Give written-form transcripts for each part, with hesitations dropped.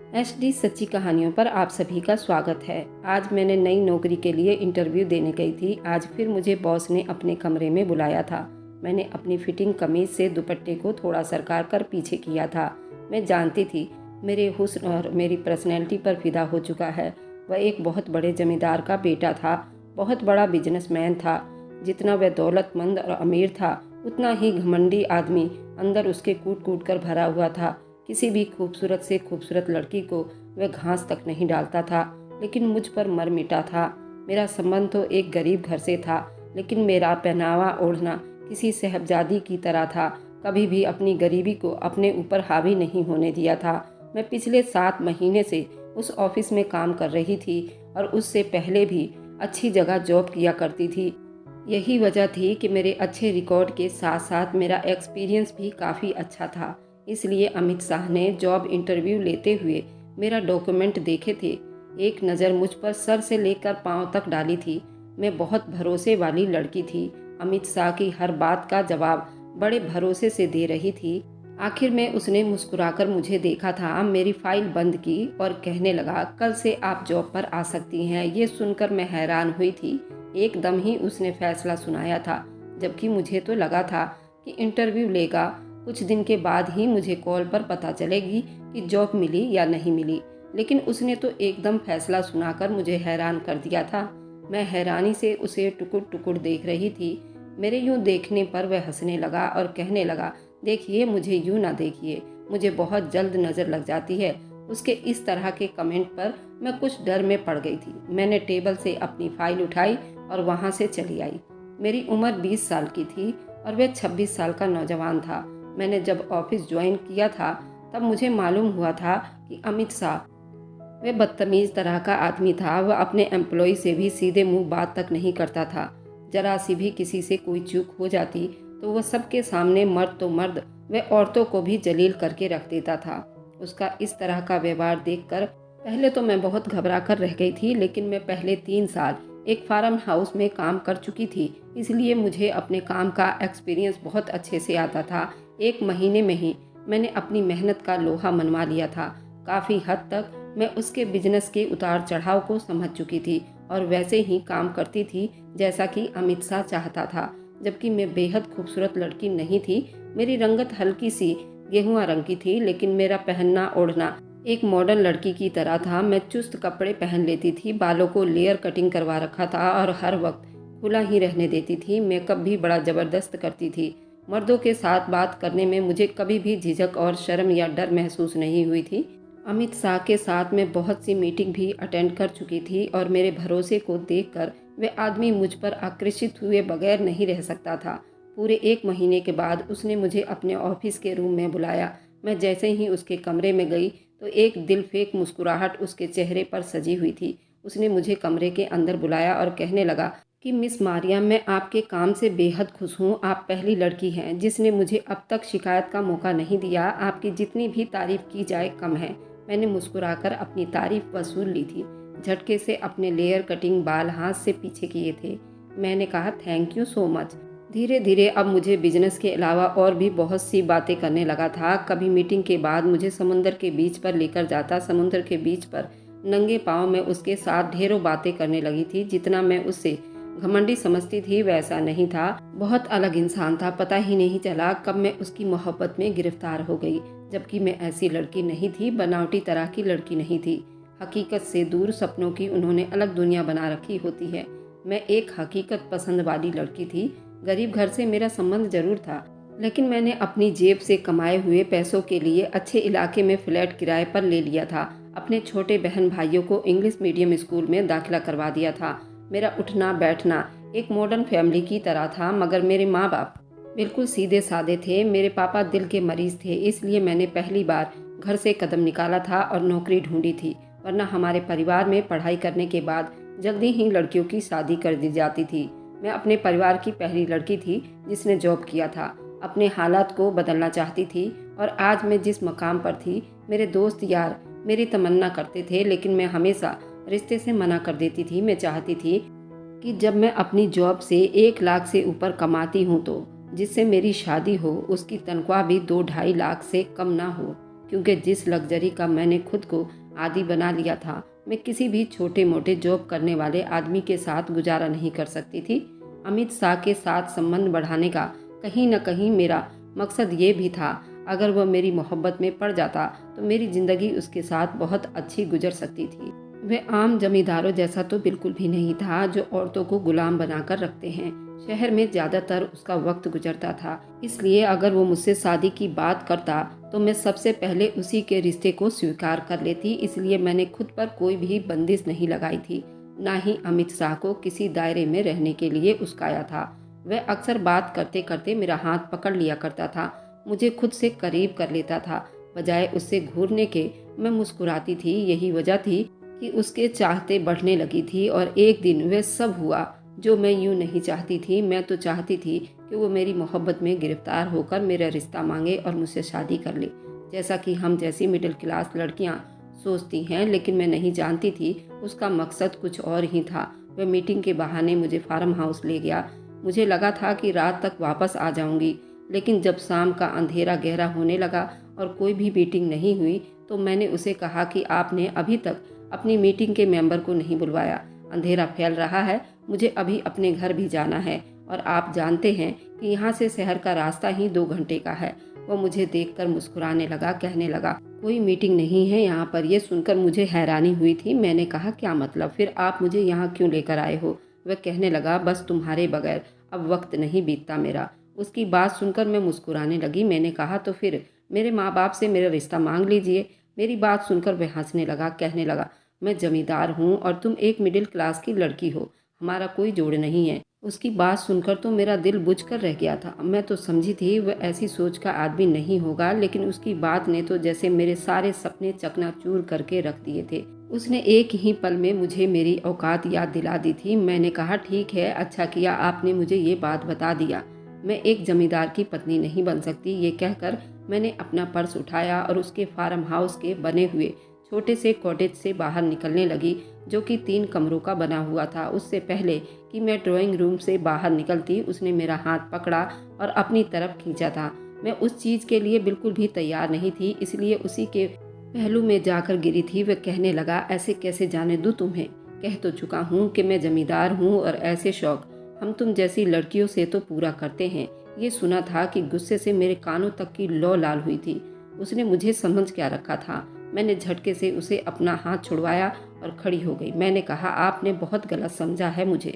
HD सच्ची कहानियों पर आप सभी का स्वागत है। आज मैंने नई नौकरी के लिए इंटरव्यू देने गई थी। आज फिर मुझे बॉस ने अपने कमरे में बुलाया था। मैंने अपनी फिटिंग कमीज से दुपट्टे को थोड़ा सरका कर पीछे किया था। मैं जानती थी मेरे हुस्न और मेरी पर्सनैलिटी पर फिदा हो चुका है। वह एक बहुत बड़े जमींदार का बेटा था, बहुत बड़ा बिजनेसमैन था। जितना वह दौलतमंद और अमीर था, उतना ही घमंडी आदमी अंदर उसके कूट कूट कर भरा हुआ था। किसी भी खूबसूरत से खूबसूरत लड़की को वह घास तक नहीं डालता था, लेकिन मुझ पर मर मिटा था। मेरा संबंध तो एक गरीब घर से था, लेकिन मेरा पहनावा ओढ़ना किसी साहबजादी की तरह था। कभी भी अपनी गरीबी को अपने ऊपर हावी नहीं होने दिया था। मैं पिछले 7 महीने से उस ऑफिस में काम कर रही थी और उससे पहले भी अच्छी जगह जॉब किया करती थी। यही वजह थी कि मेरे अच्छे रिकॉर्ड के साथ साथ मेरा एक्सपीरियंस भी काफ़ी अच्छा था। इसलिए अमित शाह ने जॉब इंटरव्यू लेते हुए मेरा डॉक्यूमेंट देखे थे। एक नज़र मुझ पर सर से लेकर पांव तक डाली थी। मैं बहुत भरोसे वाली लड़की थी। अमित शाह की हर बात का जवाब बड़े भरोसे से दे रही थी। आखिर में उसने मुस्कुराकर मुझे देखा था, मेरी फाइल बंद की और कहने लगा, कल से आप जॉब पर आ सकती हैं। ये सुनकर मैं हैरान हुई थी। एकदम ही उसने फैसला सुनाया था, जबकि मुझे तो लगा था कि इंटरव्यू लेगा, कुछ दिन के बाद ही मुझे कॉल पर पता चलेगी कि जॉब मिली या नहीं मिली। लेकिन उसने तो एकदम फैसला सुनाकर मुझे हैरान कर दिया था। मैं हैरानी से उसे टुकुर टुकुर देख रही थी। मेरे यूं देखने पर वह हंसने लगा और कहने लगा, देखिए मुझे यूं ना देखिए, मुझे बहुत जल्द नज़र लग जाती है। उसके इस तरह के कमेंट पर मैं कुछ डर में पड़ गई थी। मैंने टेबल से अपनी फाइल उठाई और वहाँ से चली आई। मेरी उम्र 20 साल की थी और वह 26 साल का नौजवान था। मैंने जब ऑफिस ज्वाइन किया था तब मुझे मालूम हुआ था कि अमित शाह वह बदतमीज़ तरह का आदमी था। वह अपने एम्प्लॉय से भी सीधे मुंह बात तक नहीं करता था। जरा सी भी किसी से कोई चूक हो जाती तो वह सबके सामने मर्द तो मर्द, वह औरतों को भी जलील करके रख देता था। उसका इस तरह का व्यवहार देखकर पहले तो मैं बहुत घबरा कर रह गई थी, लेकिन मैं पहले 3 साल एक फार्म हाउस में काम कर चुकी थी, इसलिए मुझे अपने काम का एक्सपीरियंस बहुत अच्छे से आता था। 1 महीने में ही मैंने अपनी मेहनत का लोहा मनवा लिया था। काफ़ी हद तक मैं उसके बिजनेस के उतार चढ़ाव को समझ चुकी थी और वैसे ही काम करती थी जैसा कि अमित शाह चाहता था। जबकि मैं बेहद खूबसूरत लड़की नहीं थी। मेरी रंगत हल्की सी गेहुआ रंग की थी, लेकिन मेरा पहनना ओढ़ना एक मॉडर्न लड़की की तरह था। मैं चुस्त कपड़े पहन लेती थी, बालों को लेयर कटिंग करवा रखा था और हर वक्त खुला ही रहने देती थी। मेकअप भी बड़ा ज़बरदस्त करती थी। मर्दों के साथ बात करने में मुझे कभी भी झिझक और शर्म या डर महसूस नहीं हुई थी। अमित शाह के साथ मैं बहुत सी मीटिंग भी अटेंड कर चुकी थी और मेरे भरोसे को देखकर वह आदमी मुझ पर आकर्षित हुए बगैर नहीं रह सकता था। पूरे 1 महीने के बाद उसने मुझे अपने ऑफिस के रूम में बुलाया। मैं जैसे ही उसके कमरे में गई तो एक दिल फेंक मुस्कुराहट उसके चेहरे पर सजी हुई थी। उसने मुझे कमरे के अंदर बुलाया और कहने लगा कि मिस मारिया, मैं आपके काम से बेहद खुश हूँ। आप पहली लड़की हैं जिसने मुझे अब तक शिकायत का मौका नहीं दिया। आपकी जितनी भी तारीफ की जाए कम है। मैंने मुस्कुराकर अपनी तारीफ वसूल ली थी। झटके से अपने लेयर कटिंग बाल हाथ से पीछे किए थे। मैंने कहा, थैंक यू सो मच। धीरे धीरे अब मुझे बिजनेस के अलावा और भी बहुत सी बातें करने लगा था। कभी मीटिंग के बाद मुझे समुंदर के बीच पर लेकर जाता। समुंदर के बीच पर नंगे पांव में उसके साथ ढेरों बातें करने लगी थी। जितना मैं उससे घमंडी समझती थी वैसा नहीं था। बहुत अलग इंसान था। पता ही नहीं चला कब मैं उसकी मोहब्बत में गिरफ्तार हो गई। जबकि मैं ऐसी लड़की नहीं थी, बनावटी तरह की लड़की नहीं थी। हकीकत से दूर सपनों की उन्होंने अलग दुनिया बना रखी होती है। मैं एक हकीकत पसंद वाली लड़की थी। गरीब घर से मेरा संबंध जरूर था, लेकिन मैंने अपनी जेब से कमाए हुए पैसों के लिए अच्छे इलाके में फ्लैट किराए पर ले लिया था। अपने छोटे बहन भाइयों को इंग्लिश मीडियम स्कूल में दाखिला करवा दिया था। मेरा उठना बैठना एक मॉडर्न फैमिली की तरह था, मगर मेरे माँ बाप बिल्कुल सीधे साधे थे। मेरे पापा दिल के मरीज थे, इसलिए मैंने पहली बार घर से कदम निकाला था और नौकरी ढूंढी थी। वरना हमारे परिवार में पढ़ाई करने के बाद जल्दी ही लड़कियों की शादी कर दी जाती थी। मैं अपने परिवार की पहली लड़की थी जिसने जॉब किया था। अपने हालात को बदलना चाहती थी और आज मैं जिस मकाम पर थी, मेरे दोस्त यार मेरी तमन्ना करते थे, लेकिन मैं हमेशा रिश्ते से मना कर देती थी। मैं चाहती थी कि जब मैं अपनी जॉब से 1 लाख से ऊपर कमाती हूँ तो जिससे मेरी शादी हो उसकी तनख्वाह भी 2-2.5 लाख से कम ना हो। क्योंकि जिस लग्जरी का मैंने खुद को आदी बना लिया था, मैं किसी भी छोटे मोटे जॉब करने वाले आदमी के साथ गुजारा नहीं कर सकती थी। अमित शाह के साथ संबंध बढ़ाने का कहीं न कहीं मेरा मकसद ये भी था। अगर वह मेरी मोहब्बत में पड़ जाता तो मेरी ज़िंदगी उसके साथ बहुत अच्छी गुजर सकती थी। वह आम जमींदारों जैसा तो बिल्कुल भी नहीं था जो औरतों को गुलाम बनाकर रखते हैं। शहर में ज़्यादातर उसका वक्त गुजरता था, इसलिए अगर वो मुझसे शादी की बात करता तो मैं सबसे पहले उसी के रिश्ते को स्वीकार कर लेती। इसलिए मैंने खुद पर कोई भी बंदिश नहीं लगाई थी, ना ही अमित शाह को किसी दायरे में रहने के लिए उस्काया था। वह अक्सर बात करते करते मेरा हाथ पकड़ लिया करता था, मुझे खुद से करीब कर लेता था। बजाय उससे घूरने के मैं मुस्कुराती थी। यही वजह थी कि उसके चाहते बढ़ने लगी थी और एक दिन वह सब हुआ जो मैं यूं नहीं चाहती थी। मैं तो चाहती थी कि वो मेरी मोहब्बत में गिरफ्तार होकर मेरा रिश्ता मांगे और मुझसे शादी कर ले, जैसा कि हम जैसी मिडिल क्लास लड़कियां सोचती हैं। लेकिन मैं नहीं जानती थी उसका मकसद कुछ और ही था। वह मीटिंग के बहाने मुझे फार्म हाउस ले गया। मुझे लगा था कि रात तक वापस आ जाऊंगी, लेकिन जब शाम का अंधेरा गहरा होने लगा और कोई भी मीटिंग नहीं हुई तो मैंने उसे कहा कि आपने अभी तक अपनी मीटिंग के मेंबर को नहीं बुलवाया। अंधेरा फैल रहा है, मुझे अभी अपने घर भी जाना है और आप जानते हैं कि यहाँ से शहर का रास्ता ही 2 घंटे का है। वो मुझे देखकर मुस्कुराने लगा, कहने लगा, कोई मीटिंग नहीं है यहाँ पर। ये सुनकर मुझे हैरानी हुई थी। मैंने कहा, क्या मतलब? फिर आप मुझे यहाँ क्यों लेकर आए हो? वह कहने लगा, बस तुम्हारे बगैर अब वक्त नहीं बीतता मेरा। उसकी बात सुनकर मैं मुस्कुराने लगी। मैंने कहा, तो फिर मेरे माँ बाप से मेरा रिश्ता मांग लीजिए। मेरी बात सुनकर वह हंसने लगा, कहने लगा, मैं जमींदार हूँ और तुम एक मिडिल क्लास की लड़की हो, हमारा कोई जोड़ नहीं है। उसकी बात सुनकर तो मेरा दिल बुझकर रह गया था। मैं तो समझी थी वह ऐसी सोच का आदमी नहीं होगा, लेकिन उसकी बात ने तो जैसे मेरे सारे सपने चकनाचूर करके रख दिए थे। उसने एक ही पल में मुझे मेरी औकात याद दिला दी थी। मैंने कहा, ठीक है, अच्छा किया आपने मुझे ये बात बता दिया। मैं एक जमींदार की पत्नी नहीं बन सकती। ये कहकर मैंने अपना पर्स उठाया और उसके फार्म हाउस के बने हुए छोटे से कॉटेज से बाहर निकलने लगी, जो कि 3 कमरों का बना हुआ था। उससे पहले कि मैं ड्राइंग रूम से बाहर निकलती, उसने मेरा हाथ पकड़ा और अपनी तरफ खींचा था। मैं उस चीज़ के लिए बिल्कुल भी तैयार नहीं थी, इसलिए उसी के पहलू में जाकर गिरी थी। वह कहने लगा, ऐसे कैसे जाने दूँ तुम्हें? कह तो चुका हूँ कि मैं जमींदार हूँ और ऐसे शौक हम तुम जैसी लड़कियों से तो पूरा करते हैं। ये सुना था कि गुस्से से मेरे कानों तक की लौ लाल हुई थी। उसने मुझे समझ क्या रखा था? मैंने झटके से उसे अपना हाथ छुड़वाया और खड़ी हो गई। मैंने कहा, आपने बहुत गलत समझा है मुझे।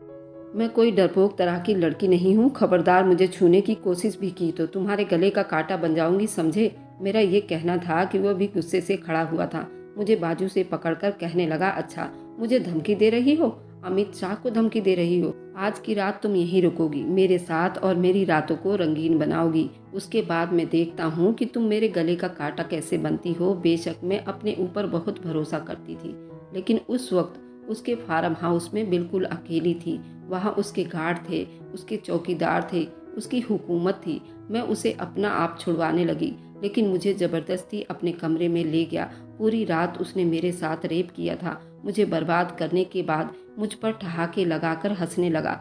मैं कोई डरपोक तरह की लड़की नहीं हूँ। खबरदार मुझे छूने की कोशिश भी की तो तुम्हारे गले का कांटा बन जाऊंगी, समझे? मेरा ये कहना था कि वह भी गुस्से से खड़ा हुआ था। मुझे बाजू से पकड़कर कहने लगा, अच्छा, मुझे धमकी दे रही हो? अमित शाह को धमकी दे रही हो? आज की रात तुम यहीं रुकोगी मेरे साथ और मेरी रातों को रंगीन बनाओगी। उसके बाद मैं देखता हूँ कि तुम मेरे गले का कांटा कैसे बनती हो। बेशक मैं अपने ऊपर बहुत भरोसा करती थी, लेकिन उस वक्त उसके फार्म हाउस में बिल्कुल अकेली थी। वहाँ उसके गार्ड थे, उसके चौकीदार थे, उसकी हुकूमत थी। मैं उसे अपना आप छुड़वाने लगी, लेकिन मुझे ज़बरदस्ती अपने कमरे में ले गया। पूरी रात उसने मेरे साथ रेप किया था। मुझे बर्बाद करने के बाद मुझ पर ठहाके लगाकर हंसने लगा।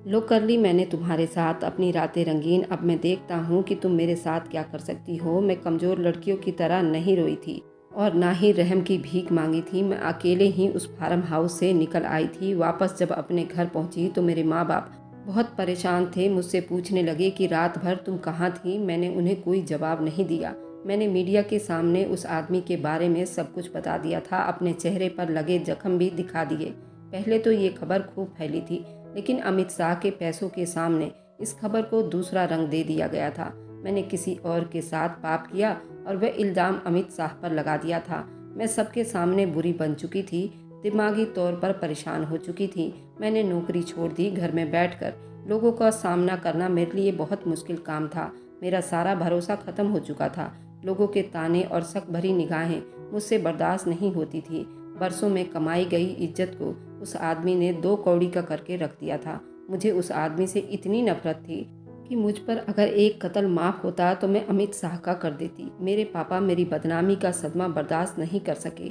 लो कर ली मैंने तुम्हारे साथ अपनी रातें रंगीन। अब मैं देखता हूँ कि तुम मेरे साथ क्या कर सकती हो। मैं कमज़ोर लड़कियों की तरह नहीं रोई थी और ना ही रहम की भीख मांगी थी। मैं अकेले ही उस फार्म हाउस से निकल आई थी। वापस जब अपने घर पहुंची तो मेरे माँ बाप बहुत परेशान थे। मुझसे पूछने लगे कि रात भर तुम कहाँ थी। मैंने उन्हें कोई जवाब नहीं दिया। मैंने मीडिया के सामने उस आदमी के बारे में सब कुछ बता दिया था। अपने चेहरे पर लगे जख्म भी दिखा दिए। पहले तो ये खबर खूब फैली थी, लेकिन अमित शाह के पैसों के सामने इस खबर को दूसरा रंग दे दिया गया था। मैंने किसी और के साथ पाप किया और वह इल्ज़ाम अमित शाह पर लगा दिया था। मैं सबके सामने बुरी बन चुकी थी, दिमागी तौर पर परेशान हो चुकी थी। मैंने नौकरी छोड़ दी। घर में बैठकर लोगों का सामना करना मेरे लिए बहुत मुश्किल काम था। मेरा सारा भरोसा ख़त्म हो चुका था। लोगों के ताने और शक भरी निगाहें मुझसे बर्दाश्त नहीं होती थी। बरसों में कमाई गई इज्जत को उस आदमी ने 2 कौड़ी का करके रख दिया था। मुझे उस आदमी से इतनी नफरत थी कि मुझ पर अगर एक कत्ल माफ़ होता तो मैं अमित शाह का कर देती। मेरे पापा मेरी बदनामी का सदमा बर्दाश्त नहीं कर सके,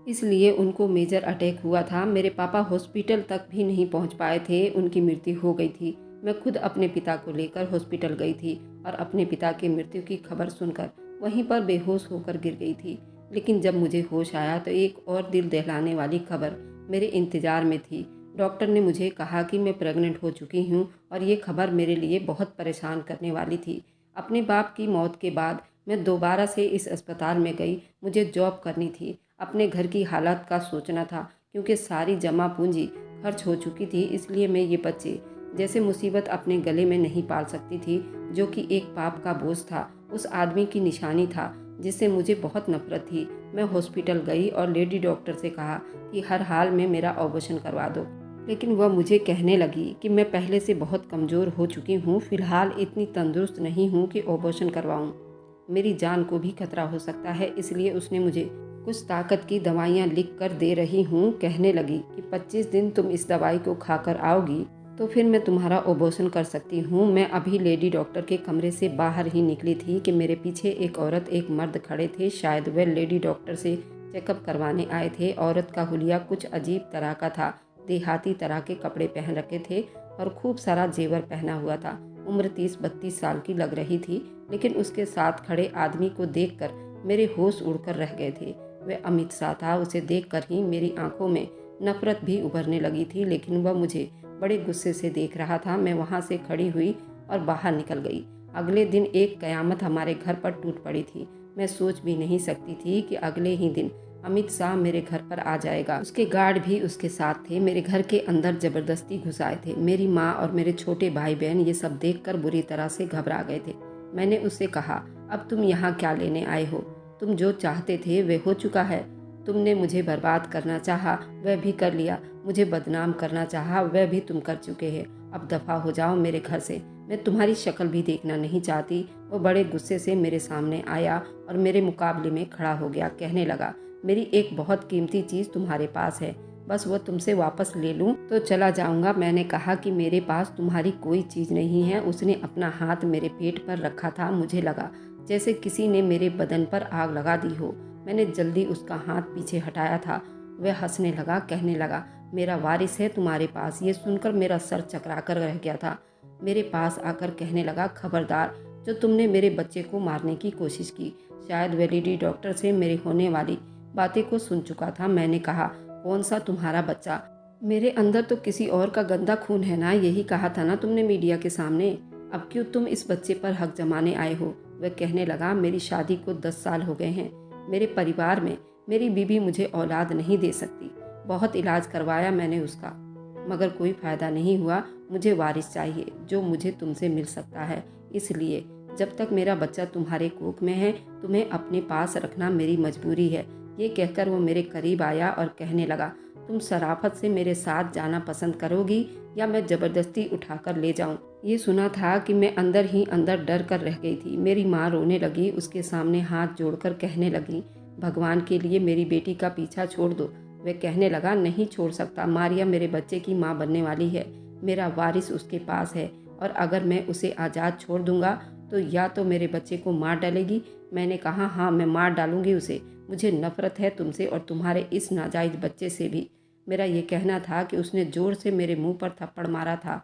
इसलिए उनको मेजर अटैक हुआ था। मेरे पापा हॉस्पिटल तक भी नहीं पहुंच पाए थे, उनकी मृत्यु हो गई थी। मैं खुद अपने पिता को लेकर हॉस्पिटल गई थी और अपने पिता की मृत्यु की खबर सुनकर वहीं पर बेहोश होकर गिर गई थी। लेकिन जब मुझे होश आया तो एक और दिल दहलाने वाली खबर मेरे इंतज़ार में थी। डॉक्टर ने मुझे कहा कि मैं प्रेग्नेंट हो चुकी हूँ और ये खबर मेरे लिए बहुत परेशान करने वाली थी। अपने बाप की मौत के बाद मैं दोबारा से इस अस्पताल में गई। मुझे जॉब करनी थी, अपने घर की हालत का सोचना था, क्योंकि सारी जमा पूंजी खर्च हो चुकी थी। इसलिए मैं ये बच्चे जैसे मुसीबत अपने गले में नहीं पाल सकती थी, जो कि एक पाप का बोझ था, उस आदमी की निशानी था जिससे मुझे बहुत नफरत थी। मैं हॉस्पिटल गई और लेडी डॉक्टर से कहा कि हर हाल में मेरा ऑपरेशन करवा दो। लेकिन वह मुझे कहने लगी कि मैं पहले से बहुत कमज़ोर हो चुकी हूँ, फिलहाल इतनी तंदुरुस्त नहीं हूँ कि ऑपरेशन करवाऊँ। मेरी जान को भी खतरा हो सकता है, इसलिए उसने मुझे कुछ ताकत की दवाइयाँ लिख कर दे रही हूँ। कहने लगी कि 25 दिन तुम इस दवाई को खाकर आओगी तो फिर मैं तुम्हारा ऑपरेशन कर सकती हूँ। मैं अभी लेडी डॉक्टर के कमरे से बाहर ही निकली थी कि मेरे पीछे एक औरत एक मर्द खड़े थे। शायद वे लेडी डॉक्टर से चेकअप करवाने आए थे। औरत का हुलिया कुछ अजीब तरह का था, देहाती तरह के कपड़े पहन रखे थे और खूब सारा जेवर पहना हुआ था। उम्र 30-32 साल की लग रही थी, लेकिन उसके साथ खड़े आदमी को देखकर मेरे होश उड़कर रह गए थे। वह अमित शाह था। उसे देखकर ही मेरी आंखों में नफरत भी उभरने लगी थी, लेकिन वह मुझे बड़े गुस्से से देख रहा था। मैं वहां से खड़ी हुई और बाहर निकल गई। अगले दिन एक कयामत हमारे घर पर टूट पड़ी थी। मैं सोच भी नहीं सकती थी कि अगले ही दिन अमित शाह मेरे घर पर आ जाएगा। उसके गार्ड भी उसके साथ थे। मेरे घर के अंदर जबरदस्ती घुस आए थे। मेरी माँ और मेरे छोटे भाई बहन ये सब देखकर बुरी तरह से घबरा गए थे। मैंने उससे कहा, अब तुम यहाँ क्या लेने आए हो? तुम जो चाहते थे वह हो चुका है। तुमने मुझे बर्बाद करना चाहा, वह भी कर लिया। मुझे बदनाम करना चाहा, वह भी तुम कर चुके हैं। अब दफ़ा हो जाओ मेरे घर से, मैं तुम्हारी शक्ल भी देखना नहीं चाहती। वो बड़े गुस्से से मेरे सामने आया और मेरे मुकाबले में खड़ा हो गया। कहने लगा, मेरी एक बहुत कीमती चीज़ तुम्हारे पास है, बस वो तुमसे वापस ले लूं तो चला जाऊंगा। मैंने कहा कि मेरे पास तुम्हारी कोई चीज़ नहीं है। उसने अपना हाथ मेरे पेट पर रखा था। मुझे लगा जैसे किसी ने मेरे बदन पर आग लगा दी हो। मैंने जल्दी उसका हाथ पीछे हटाया था। वह हंसने लगा, कहने लगा, मेरा वारिस है तुम्हारे पास। ये सुनकर मेरा सर चकरा कर रह गया था। मेरे पास आकर कहने लगा, खबरदार, जो तुमने मेरे बच्चे को मारने की कोशिश की। शायद वह लेडी डॉक्टर से मेरे होने वाली बातें को सुन चुका था। मैंने कहा, कौन सा तुम्हारा बच्चा? मेरे अंदर तो किसी और का गंदा खून है ना, यही कहा था ना तुमने मीडिया के सामने। अब क्यों तुम इस बच्चे पर हक जमाने आए हो? वह कहने लगा, मेरी शादी को 10 साल हो गए हैं। मेरे परिवार में मेरी बीवी मुझे औलाद नहीं दे सकती। बहुत इलाज करवाया मैंने उसका, मगर कोई फ़ायदा नहीं हुआ। मुझे वारिस चाहिए जो मुझे तुमसे मिल सकता है। इसलिए जब तक मेरा बच्चा तुम्हारे कोख में है, तुम्हें अपने पास रखना मेरी मजबूरी है। ये कहकर वो मेरे करीब आया और कहने लगा, तुम शराफत से मेरे साथ जाना पसंद करोगी या मैं ज़बरदस्ती उठाकर ले जाऊं? ये सुना था कि मैं अंदर ही अंदर डर कर रह गई थी। मेरी माँ रोने लगी, उसके सामने हाथ जोड़कर कहने लगी, भगवान के लिए मेरी बेटी का पीछा छोड़ दो। वह कहने लगा, नहीं छोड़ सकता। मारिया मेरे बच्चे की माँ बनने वाली है। मेरा वारिस उसके पास है और अगर मैं उसे आज़ाद छोड़ दूंगा तो या तो मेरे बच्चे को मार डालेगी। मैंने कहा, हाँ, मैं मार डालूंगी उसे। मुझे नफरत है तुमसे और तुम्हारे इस नाजायज़ बच्चे से भी। मेरा ये कहना था कि उसने ज़ोर से मेरे मुंह पर थप्पड़ मारा था।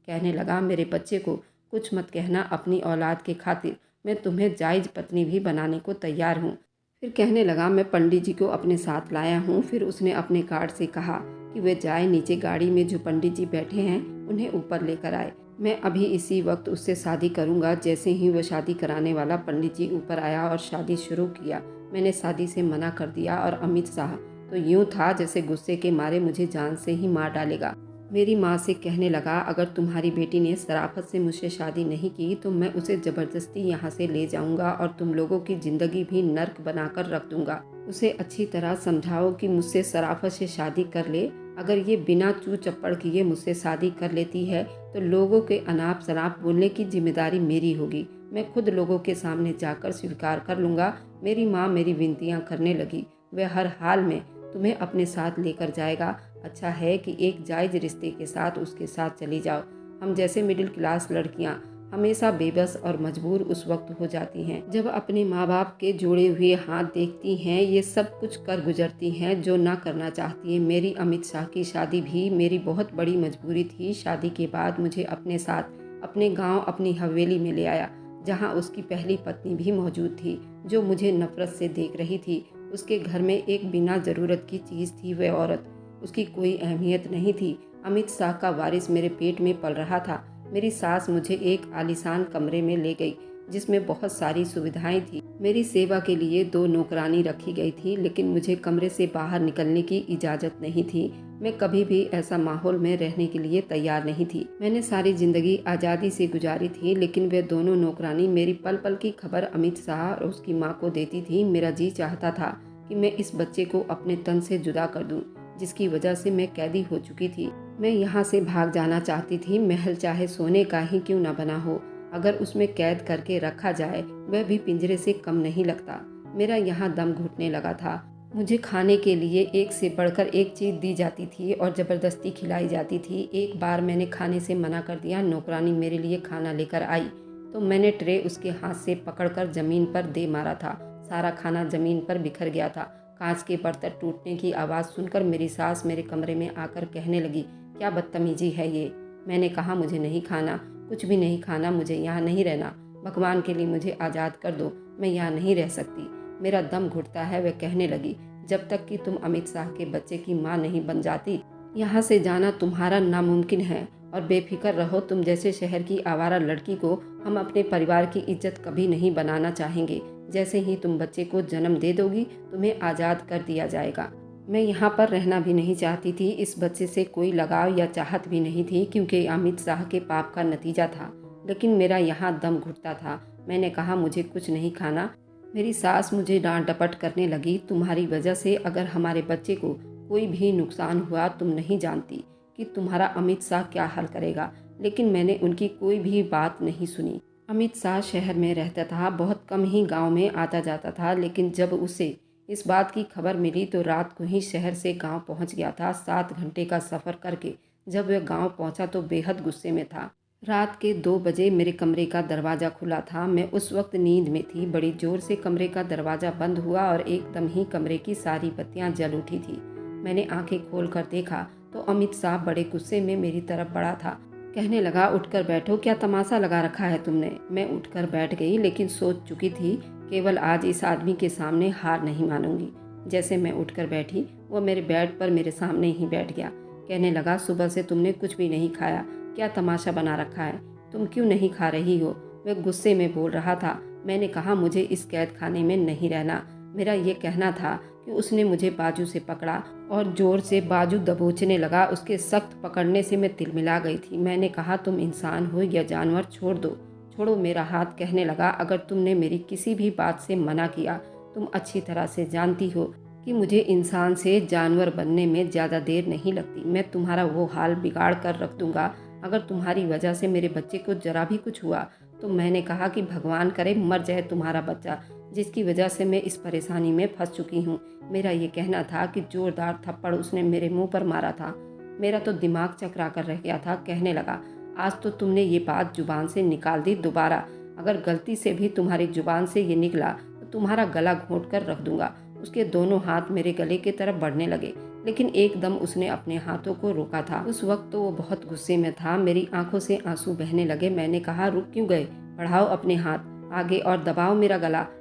कहने लगा, मेरे बच्चे को कुछ मत कहना। अपनी औलाद के खातिर मैं तुम्हें जायज़ पत्नी भी बनाने को तैयार हूँ। फिर कहने लगा, मैं पंडित जी को अपने साथ लाया हूँ। फिर उसने अपने गार्ड से कहा कि वे जाए नीचे गाड़ी में, जो पंडित जी बैठे हैं उन्हें ऊपर लेकर आए। मैं अभी इसी वक्त उससे शादी करूँगा। जैसे ही वो शादी कराने वाला पंडित जी ऊपर आया और शादी शुरू किया, मैंने शादी से मना कर दिया और अमित शाह तो यूँ था जैसे गुस्से के मारे मुझे जान से ही मार डालेगा। मेरी माँ से कहने लगा, अगर तुम्हारी बेटी ने शराफत से मुझसे शादी नहीं की तो मैं उसे ज़बरदस्ती यहाँ से ले जाऊँगा और तुम लोगों की ज़िंदगी भी नर्क बनाकर रख दूँगा। उसे अच्छी तरह समझाओ कि मुझसे शराफत से शादी कर ले। अगर ये बिना चू चप्पड़ किए मुझसे शादी कर लेती है तो लोगों के अनाप शनाप बोलने की जिम्मेदारी मेरी होगी। मैं खुद लोगों के सामने जाकर स्वीकार कर लूँगा। मेरी माँ मेरी विनतियाँ करने लगी। वह हर हाल में तुम्हें अपने साथ लेकर जाएगा। अच्छा है कि एक जायज़ रिश्ते के साथ उसके साथ चली जाओ। हम जैसे मिडिल क्लास लड़कियां हमेशा बेबस और मजबूर उस वक्त हो जाती हैं जब अपने माँ बाप के जोड़े हुए हाथ देखती हैं। ये सब कुछ कर गुजरती हैं जो ना करना चाहती हैं। मेरी अमित शाह की शादी भी मेरी बहुत बड़ी मजबूरी थी। शादी के बाद मुझे अपने साथ अपने गांव अपनी हवेली में ले आया। जहाँ उसकी पहली पत्नी भी मौजूद थी, जो मुझे नफरत से देख रही थी। उसके घर में एक बिना ज़रूरत की चीज़ थी वह औरत, उसकी कोई अहमियत नहीं थी। अमित शाह का वारिस मेरे पेट में पल रहा था। मेरी सास मुझे एक आलीशान कमरे में ले गई, जिसमें बहुत सारी सुविधाएं थी। मेरी सेवा के लिए 2 नौकरानी रखी गई थी, लेकिन मुझे कमरे से बाहर निकलने की इजाज़त नहीं थी। मैं कभी भी ऐसा माहौल में रहने के लिए तैयार नहीं थी। मैंने सारी जिंदगी आज़ादी से गुजारी थी, लेकिन वे दोनों नौकरानी मेरी पल पल की खबर अमित शाह और उसकी माँ को देती थी। मेरा जी चाहता था कि मैं इस बच्चे को अपने तन से जुदा कर दूं, जिसकी वजह से मैं कैदी हो चुकी थी। मैं यहाँ से भाग जाना चाहती थी। महल चाहे सोने का ही क्यों न बना हो, अगर उसमें कैद करके रखा जाए, वह भी पिंजरे से कम नहीं लगता। मेरा यहाँ दम घुटने लगा था। मुझे खाने के लिए एक से बढ़कर एक चीज़ दी जाती थी और ज़बरदस्ती खिलाई जाती थी। एक बार मैंने खाने से मना कर दिया। नौकरानी मेरे लिए खाना लेकर आई तो मैंने ट्रे उसके हाथ से पकड़कर ज़मीन पर दे मारा था। सारा खाना ज़मीन पर बिखर गया था। कांच के बर्तन टूटने की आवाज़ सुनकर मेरी सास मेरे कमरे में आकर कहने लगी, क्या बदतमीजी है ये। मैंने कहा, मुझे नहीं खाना, कुछ भी नहीं खाना, मुझे यहाँ नहीं रहना। भगवान के लिए मुझे आज़ाद कर दो, मैं यहाँ नहीं रह सकती। मेरा दम घुटता है। वह कहने लगी, जब तक कि तुम अमित शाह के बच्चे की माँ नहीं बन जाती, यहाँ से जाना तुम्हारा नामुमकिन है। और बेफिक्र रहो, तुम जैसे शहर की आवारा लड़की को हम अपने परिवार की इज्जत कभी नहीं बनाना चाहेंगे। जैसे ही तुम बच्चे को जन्म दे दोगी, तुम्हें आज़ाद कर दिया जाएगा। मैं यहाँ पर रहना भी नहीं चाहती थी। इस बच्चे से कोई लगाव या चाहत भी नहीं थी, क्योंकि अमित शाह के पाप का नतीजा था। लेकिन मेरा यहाँ दम घुटता था। मैंने कहा, मुझे कुछ नहीं खाना। मेरी सास मुझे डांट डपट करने लगी, तुम्हारी वजह से अगर हमारे बच्चे को कोई भी नुकसान हुआ, तुम नहीं जानती कि तुम्हारा अमित शाह क्या हाल करेगा। लेकिन मैंने उनकी कोई भी बात नहीं सुनी। अमित शाह शहर में रहता था, बहुत कम ही गांव में आता जाता था। लेकिन जब उसे इस बात की खबर मिली तो रात को ही शहर से गांव पहुंच गया था, 7 घंटे का सफ़र करके। जब वह गांव पहुंचा तो बेहद गुस्से में था। रात के 2 बजे मेरे कमरे का दरवाज़ा खुला था। मैं उस वक्त नींद में थी। बड़ी जोर से कमरे का दरवाज़ा बंद हुआ और एकदम ही कमरे की सारी बत्तियां जल उठी थी। मैंने आंखें खोल कर देखा तो अमित शाह बड़े गुस्से में मेरी तरफ बढ़ा था। कहने लगा, उठकर बैठो, क्या तमाशा लगा रखा है तुमने। मैं उठकर बैठ गई, लेकिन सोच चुकी थी केवल आज इस आदमी के सामने हार नहीं मानूंगी। जैसे मैं उठकर बैठी, वो मेरे बेड पर मेरे सामने ही बैठ गया। कहने लगा, सुबह से तुमने कुछ भी नहीं खाया, क्या तमाशा बना रखा है, तुम क्यों नहीं खा रही हो। वह गुस्से में बोल रहा था। मैंने कहा, मुझे इस कैद खाने में नहीं रहना। मेरा ये कहना था कि उसने मुझे बाजू से पकड़ा और जोर से बाजू दबोचने लगा। उसके सख्त पकड़ने से मैं तिलमिला गई थी। मैंने कहा, तुम इंसान हो या जानवर, छोड़ दो, छोड़ो मेरा हाथ। कहने लगा, अगर तुमने मेरी किसी भी बात से मना किया, तुम अच्छी तरह से जानती हो कि मुझे इंसान से जानवर बनने में ज़्यादा देर नहीं लगती। मैं तुम्हारा वो हाल बिगाड़ कर रख दूंगा अगर तुम्हारी वजह से मेरे बच्चे को जरा भी कुछ हुआ तो। मैंने कहा कि भगवान करे मर जाए तुम्हारा बच्चा, जिसकी वजह से मैं इस परेशानी में फंस चुकी हूँ। मेरा ये कहना था कि जोरदार थप्पड़ उसने मेरे मुंह पर मारा था। मेरा तो दिमाग चकरा कर रह गया था। कहने लगा, आज तो तुमने ये बात जुबान से निकाल दी, दोबारा अगर गलती से भी तुम्हारी जुबान से ये निकला तो तुम्हारा गला घोंट कर रख दूंगा। उसके दोनों हाथ मेरे गले की तरफ बढ़ने लगे, लेकिन एकदम उसने अपने हाथों को रोका था। उस वक्त तो वो बहुत गुस्से में था। मेरी आंखों से आंसू बहने लगे। मैंने कहा, रुक क्यों गए, बढ़ाओ अपने हाथ आगे और दबाओ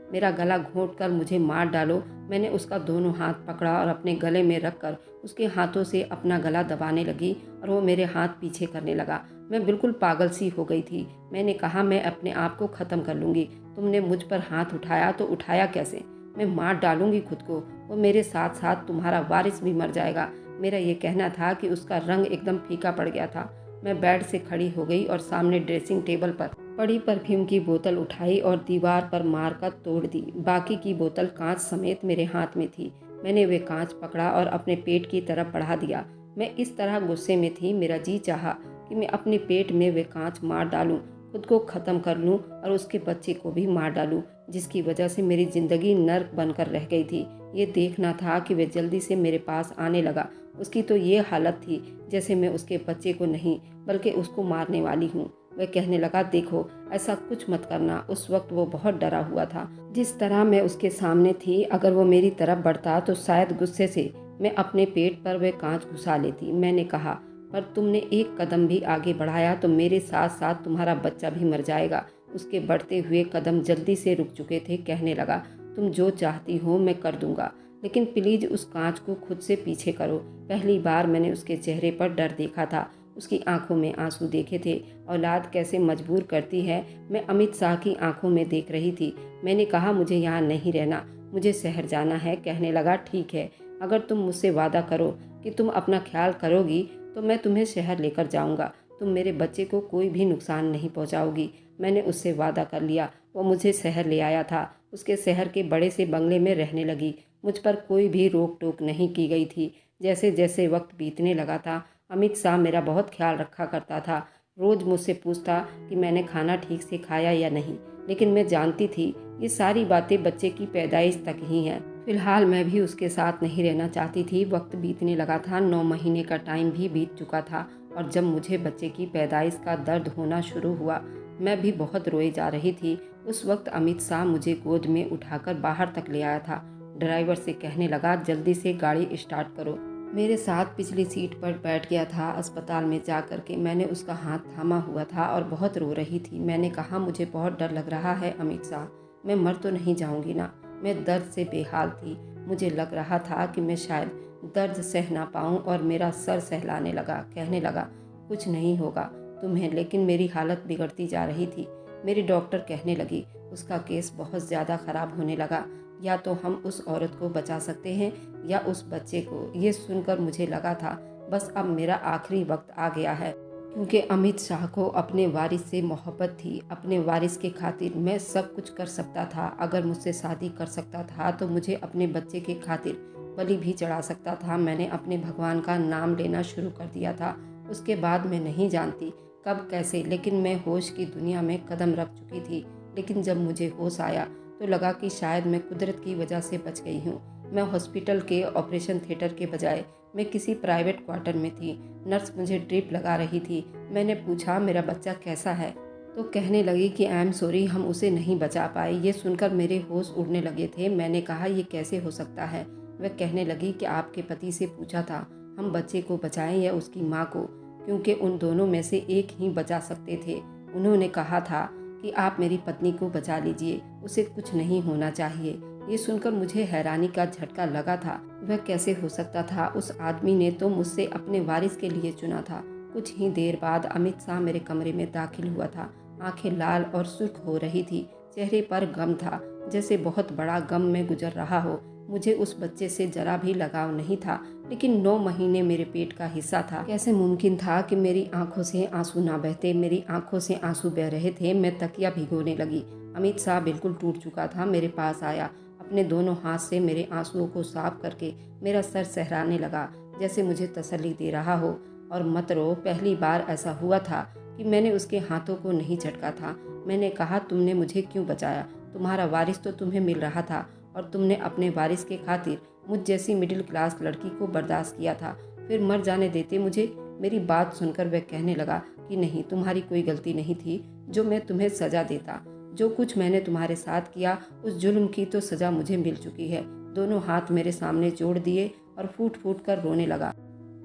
मेरा गला घोंट कर मुझे मार डालो। मैंने उसका दोनों हाथ पकड़ा और अपने गले में रखकर उसके हाथों से अपना गला दबाने लगी और वो मेरे हाथ पीछे करने लगा। मैं बिल्कुल पागल सी हो गई थी। मैंने कहा, मैं अपने आप को ख़त्म कर लूँगी। तुमने मुझ पर हाथ उठाया तो उठाया कैसे, मैं मार डालूंगी खुद को। वो मेरे साथ साथ तुम्हारा वारिस भी मर जाएगा। मेरा ये कहना था कि उसका रंग एकदम फीका पड़ गया था। मैं बेड से खड़ी हो गई और सामने ड्रेसिंग टेबल पर पड़ी परफ्यूम की बोतल उठाई और दीवार पर मारकर तोड़ दी। बाकी की बोतल कांच समेत मेरे हाथ में थी। मैंने वे कांच पकड़ा और अपने पेट की तरफ बढ़ा दिया। मैं इस तरह गुस्से में थी, मेरा जी चाहा कि मैं अपने पेट में वे कांच मार डालूं, खुद को ख़त्म कर लूं और उसके बच्चे को भी मार डालूं, जिसकी वजह से मेरी ज़िंदगी नर्क बनकर रह गई थी। ये देखना था कि वह जल्दी से मेरे पास आने लगा। उसकी तो ये हालत थी जैसे मैं उसके बच्चे को नहीं बल्कि उसको मारने वाली हूँ। वह कहने लगा, देखो ऐसा कुछ मत करना। उस वक्त वो बहुत डरा हुआ था। जिस तरह मैं उसके सामने थी, अगर वो मेरी तरफ बढ़ता तो शायद गुस्से से मैं अपने पेट पर वह कांच घुसा लेती। मैंने कहा, पर तुमने एक कदम भी आगे बढ़ाया तो मेरे साथ साथ तुम्हारा बच्चा भी मर जाएगा। उसके बढ़ते हुए कदम जल्दी से रुक चुके थे। कहने लगा, तुम जो चाहती हो मैं कर दूंगा, लेकिन प्लीज़ उस कांच को खुद से पीछे करो। पहली बार मैंने उसके चेहरे पर डर देखा था, उसकी आंखों में आंसू देखे थे। औलाद कैसे मजबूर करती है, मैं अमित शाह की आंखों में देख रही थी। मैंने कहा, मुझे यहाँ नहीं रहना, मुझे शहर जाना है। कहने लगा, ठीक है, अगर तुम मुझसे वादा करो कि तुम अपना ख्याल करोगी तो मैं तुम्हें शहर लेकर जाऊंगा। तुम मेरे बच्चे को कोई भी नुकसान नहीं पहुंचाओगी। मैंने उससे वादा कर लिया। वो मुझे शहर ले आया था। उसके शहर के बड़े से बंगले में रहने लगी। मुझ पर कोई भी रोक टोक नहीं की गई थी। जैसे जैसे वक्त बीतने लगा था, अमित शाह मेरा बहुत ख्याल रखा करता था। रोज़ मुझसे पूछता कि मैंने खाना ठीक से खाया या नहीं, लेकिन मैं जानती थी ये सारी बातें बच्चे की पैदाइश तक ही हैं। फिलहाल मैं भी उसके साथ नहीं रहना चाहती थी। वक्त बीतने लगा था, 9 महीने का टाइम भी बीत चुका था और जब मुझे बच्चे की पैदाइश का दर्द होना शुरू हुआ, मैं भी बहुत रोई जा रही थी। उस वक्त अमित शाह मुझे गोद में उठाकर बाहर तक ले आया था। ड्राइवर से कहने लगा, जल्दी से गाड़ी स्टार्ट करो। मेरे साथ पिछली सीट पर बैठ गया था। अस्पताल में जा कर के मैंने उसका हाथ थामा हुआ था और बहुत रो रही थी। मैंने कहा, मुझे बहुत डर लग रहा है अमित शाह, मैं मर तो नहीं जाऊंगी ना। मैं दर्द से बेहाल थी। मुझे लग रहा था कि मैं शायद दर्द सह ना पाऊँ और मेरा सर सहलाने लगा। कहने लगा, कुछ नहीं होगा तुम्हें, लेकिन मेरी हालत बिगड़ती जा रही थी। मेरी डॉक्टर कहने लगी, उसका केस बहुत ज़्यादा ख़राब होने लगा, या तो हम उस औरत को बचा सकते हैं या उस बच्चे को। ये सुनकर मुझे लगा था बस अब मेरा आखिरी वक्त आ गया है, क्योंकि अमित शाह को अपने वारिस से मोहब्बत थी। अपने वारिस के खातिर मैं सब कुछ कर सकता था। अगर मुझसे शादी कर सकता था तो मुझे अपने बच्चे के खातिर बलि भी चढ़ा सकता था। मैंने अपने भगवान का नाम लेना शुरू कर दिया था। उसके बाद मैं नहीं जानती कब कैसे, लेकिन मैं होश की दुनिया में कदम रख चुकी थी। लेकिन जब मुझे होश आया तो लगा कि शायद मैं कुदरत की वजह से बच गई हूँ। मैं हॉस्पिटल के ऑपरेशन थिएटर के बजाय मैं किसी प्राइवेट क्वार्टर में थी। नर्स मुझे ड्रिप लगा रही थी। मैंने पूछा, मेरा बच्चा कैसा है? तो कहने लगी कि आई एम सॉरी, हम उसे नहीं बचा पाए। ये सुनकर मेरे होश उड़ने लगे थे। मैंने कहा, ये कैसे हो सकता है? वह कहने लगी कि आपके पति से पूछा था हम बच्चे को बचाएं या उसकी माँ को, क्योंकि उन दोनों में से एक ही बचा सकते थे। उन्होंने कहा था कि आप मेरी पत्नी को बचा लीजिए, उसे कुछ नहीं होना चाहिए। ये सुनकर मुझे हैरानी का झटका लगा था। वह कैसे हो सकता था? उस आदमी ने तो मुझसे अपने वारिस के लिए चुना था। कुछ ही देर बाद अमित शाह मेरे कमरे में दाखिल हुआ था। आंखें लाल और सुर्ख हो रही थी, चेहरे पर गम था, जैसे बहुत बड़ा गम में गुजर रहा हो। मुझे उस बच्चे से जरा भी लगाव नहीं था, लेकिन 9 महीने मेरे पेट का हिस्सा था। कैसे मुमकिन था कि मेरी आंखों से आंसू ना बहते? मेरी आंखों से आंसू बह रहे थे। मैं तकिया भिगोने लगी। अमित शाह बिल्कुल टूट चुका था। मेरे पास आया, अपने दोनों हाथ से मेरे आंसुओं को साफ करके मेरा सर सहराने लगा, जैसे मुझे तसल्ली दे रहा हो। और मत रो, पहली बार ऐसा हुआ था कि मैंने उसके हाथों को नहीं झटका था। मैंने कहा, तुमने मुझे क्यों बचाया? तुम्हारा वारिस तो तुम्हें मिल रहा था और तुमने अपने वारिस के खातिर मुझ जैसी मिडिल क्लास लड़की को बर्दाश्त किया था। फिर मर जाने देते मुझे। मेरी बात सुनकर वह कहने लगा कि नहीं, तुम्हारी कोई गलती नहीं थी जो मैं तुम्हें सजा देता। जो कुछ मैंने तुम्हारे साथ किया, उस जुल्म की तो सजा मुझे मिल चुकी है। दोनों हाथ मेरे सामने जोड़ दिए और फूट फूट कर रोने लगा।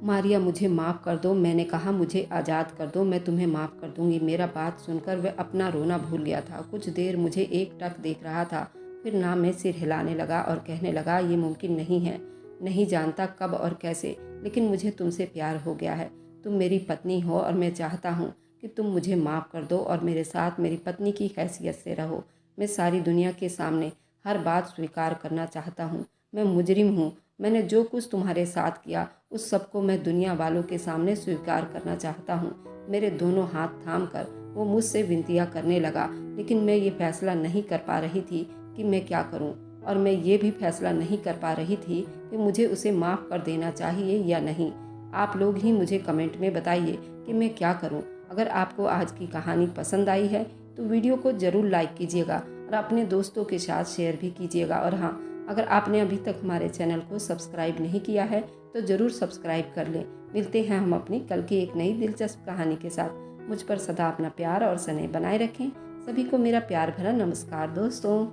मारिया, मुझे माफ़ कर दो। मैंने कहा, मुझे आज़ाद कर दो, मैं तुम्हें माफ़ कर दूंगी। मेरा बात सुनकर वह अपना रोना भूल गया था। कुछ देर मुझे एक टक देख रहा था, फिर नाम में सिर हिलाने लगा और कहने लगा, ये मुमकिन नहीं है। नहीं जानता कब और कैसे, लेकिन मुझे तुमसे प्यार हो गया है। तुम मेरी पत्नी हो और मैं चाहता हूँ कि तुम मुझे माफ़ कर दो और मेरे साथ मेरी पत्नी की हैसियत से रहो। मैं सारी दुनिया के सामने हर बात स्वीकार करना चाहता हूँ। मैं मुजरिम हूँ। मैंने जो कुछ तुम्हारे साथ किया उस सब को मैं दुनिया वालों के सामने स्वीकार करना चाहता हूँ। मेरे दोनों हाथ थाम कर वो मुझसे विनतियाँ करने लगा, लेकिन मैं ये फैसला नहीं कर पा रही थी कि मैं क्या करूँ। और मैं ये भी फैसला नहीं कर पा रही थी कि मुझे उसे माफ़ कर देना चाहिए या नहीं। आप लोग ही मुझे कमेंट में बताइए कि मैं क्या करूँ। अगर आपको आज की कहानी पसंद आई है तो वीडियो को ज़रूर लाइक कीजिएगा और अपने दोस्तों के साथ शेयर भी कीजिएगा। और हाँ, अगर आपने अभी तक हमारे चैनल को सब्सक्राइब नहीं किया है तो ज़रूर सब्सक्राइब कर लें। मिलते हैं हम अपनी कल की एक नई दिलचस्प कहानी के साथ। मुझ पर सदा अपना प्यार और स्नेह बनाए रखें। सभी को मेरा प्यार भरा नमस्कार दोस्तों।